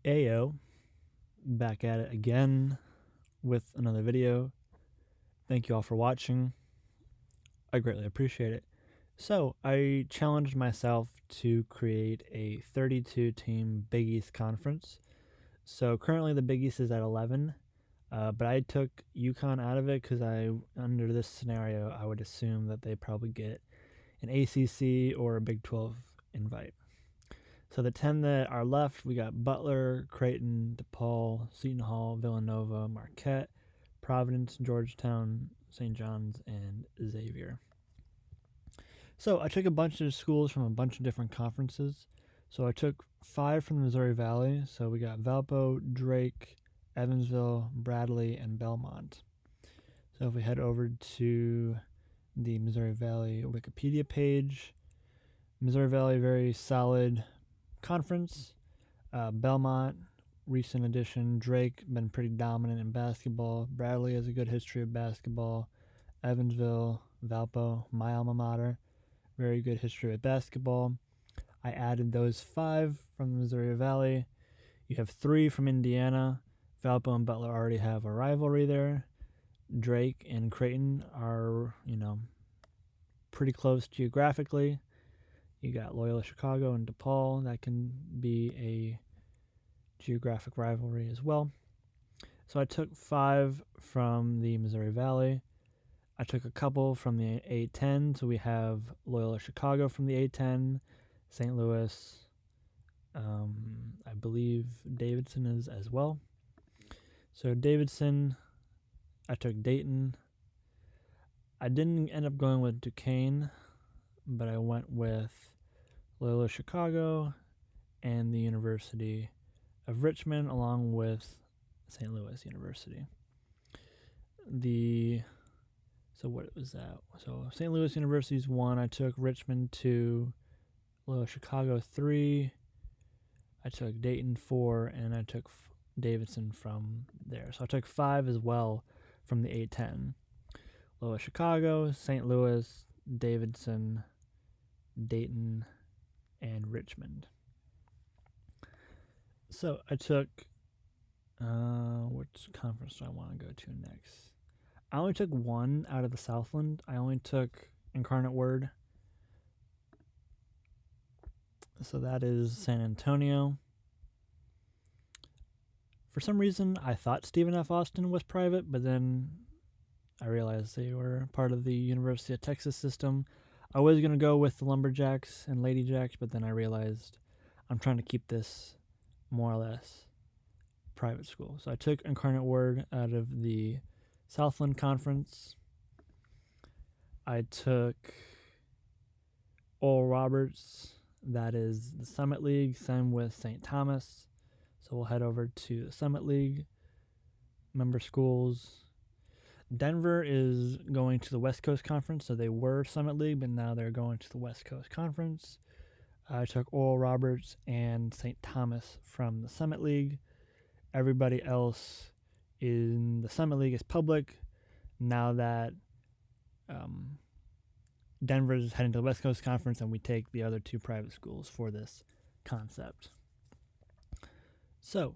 Ayo, back at it again with another video. Thank you all for watching. I greatly appreciate it. So, I challenged myself to create a 32 team Big East conference. So, currently the Big East is at 11, but I took UConn out of it because under this scenario, I would assume that they probably get an ACC or a Big 12 invite. So the 10 that are left, we got Butler, Creighton, DePaul, Seton Hall, Villanova, Marquette, Providence, Georgetown, St. John's, and Xavier. So I took a bunch of schools from a bunch of different conferences. So I took 5 from the Missouri Valley. So we got Valpo, Drake, Evansville, Bradley, and Belmont. So if we head over to the Missouri Valley Wikipedia page, Missouri Valley, very solid conference. Belmont, recent addition. Drake, been pretty dominant in basketball. Bradley has a good history of basketball. Evansville, Valpo, my alma mater, very good history of basketball. I added those 5 from the Missouri Valley. You have 3 from Indiana. Valpo and Butler already have a rivalry there. Drake and Creighton are, pretty close geographically. You got Loyola Chicago and DePaul. That can be a geographic rivalry as well. So I took 5 from the Missouri Valley. I took a couple from the A10. So we have Loyola Chicago from the A10, St. Louis, I believe Davidson is as well. So Davidson, I took Dayton. I didn't end up going with Duquesne, but I went with Loyola Chicago and the University of Richmond, along with St. Louis University. So what was that? So St. Louis University's 1. I took Richmond 2, Loyola Chicago 3. I took Dayton 4, and I took Davidson from there. So I took 5 as well from the A10. Loyola Chicago, St. Louis, Davidson, Dayton, and Richmond. So I took, which conference do I want to go to next? I only took 1 out of the Southland. I only took Incarnate Word. So that is San Antonio. For some reason, I thought Stephen F. Austin was private, but then I realized they were part of the University of Texas system. I was going to go with the Lumberjacks and Lady Jacks, but then I realized I'm trying to keep this more or less private school. So I took Incarnate Word out of the Southland Conference. I took Oral Roberts, that is the Summit League, same with St. Thomas. So we'll head over to the Summit League member schools. Denver is going to the West Coast Conference, so they were Summit League, but now they're going to the West Coast Conference. I took Oral Roberts and St. Thomas from the Summit League. Everybody else in the Summit League is public. Now that Denver is heading to the West Coast Conference, and we take the other 2 private schools for this concept. So,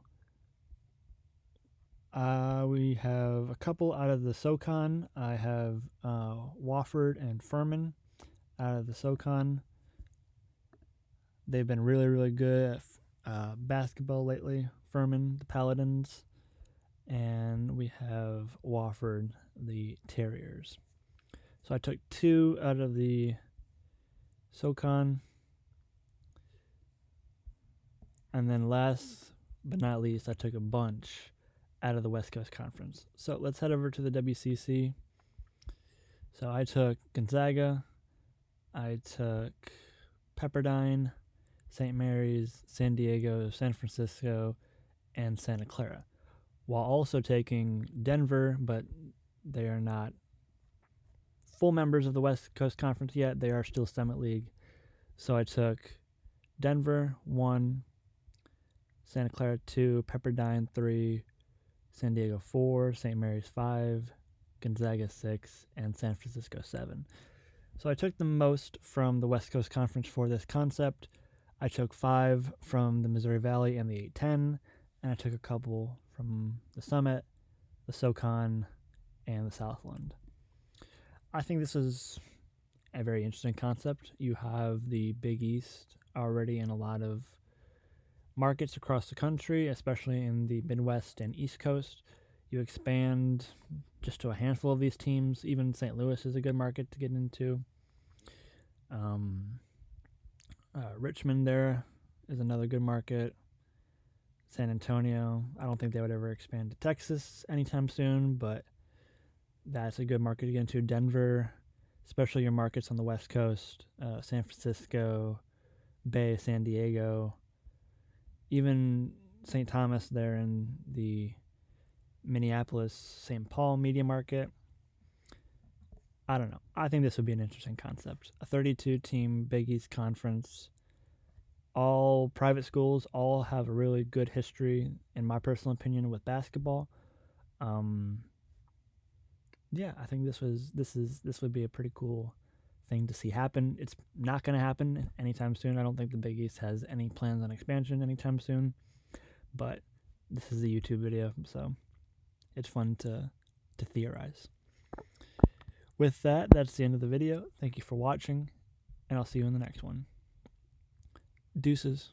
we have a couple out of the SoCon. I have Wofford and Furman out of the SoCon. They've been really, really good at basketball lately. Furman, the Paladins, and we have Wofford, the Terriers. So I took 2 out of the SoCon. And then last but not least, I took a bunch out of the West Coast Conference. So let's head over to the WCC. So I took Gonzaga, I took Pepperdine, St. Mary's, San Diego, San Francisco, and Santa Clara, while also taking Denver, but they are not full members of the West Coast Conference yet. They are still Summit League. So I took Denver 1, Santa Clara 2, Pepperdine 3, San Diego 4, St. Mary's 5, Gonzaga 6, and San Francisco 7. So I took the most from the West Coast Conference for this concept. I took 5 from the Missouri Valley and the A10. and I took a couple from the Summit, the SoCon, and the Southland. I think this is a very interesting concept. You have the Big East already in a lot of markets across the country, especially in the Midwest and East Coast. You expand just to a handful of these teams. Even St. Louis is a good market to get into. Richmond there is another good market. San Antonio, I don't think they would ever expand to Texas anytime soon, but that's a good market to get into. Denver, especially your markets on the West Coast, San Francisco, Bay, San Diego, even St. Thomas there in the Minneapolis, St. Paul media market. I don't know. I think this would be an interesting concept. A 32-team Big East Conference. All private schools, all have a really good history, in my personal opinion, with basketball. Yeah, I think this would be a pretty cool thing to see happen. It's not going to happen anytime soon. I don't think the Big East has any plans on expansion anytime soon. But this is a YouTube video, so it's fun to theorize. With that, that's the end of the video. Thank you for watching, and I'll see you in the next one. Deuces.